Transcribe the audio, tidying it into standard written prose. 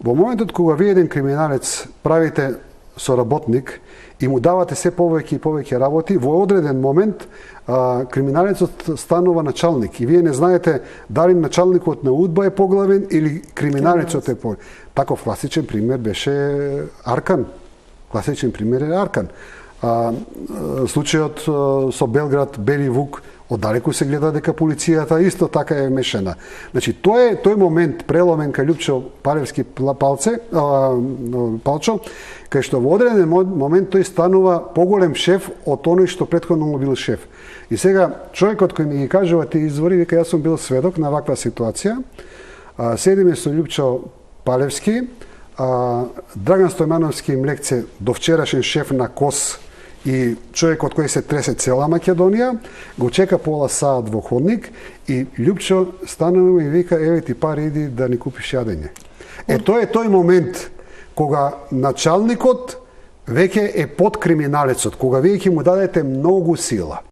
Во моментот кога вие еден криминалец правите соработник и му давате се повеќе и повеќе работи, во одреден момент криминалецот станува началник и вие не знаете дали началникот на УДБА е поглавен или криминалецот е поглавен. Таков класичен пример беше Аркан. Класичен пример е Аркан. Случајот со Белград, Бели Вук, оддалеку се гледа дека полицијата исто така е мешана. Значи, тој момент преломен кај Љупчо Палевски Палчо, кај што во одреден момент тој станува поголем шеф од оној што претходно му бил шеф. И сега, човекот кој ми ги кажува тие извори, вика, јас сум бил сведок на ваква ситуација, седиме со Љупчо Палевски, Драган Стојмановски им лекце, до вчерашен шеф на КОС и човекот кој се тресе цела Македонија, го чека пола саат во ходник и Љупчо станува и вика, еве ти пари, иди да ни купиш јадење. Тоа е тој момент кога началникот веќе е под криминалецот, кога вие ќе му дадете многу сила.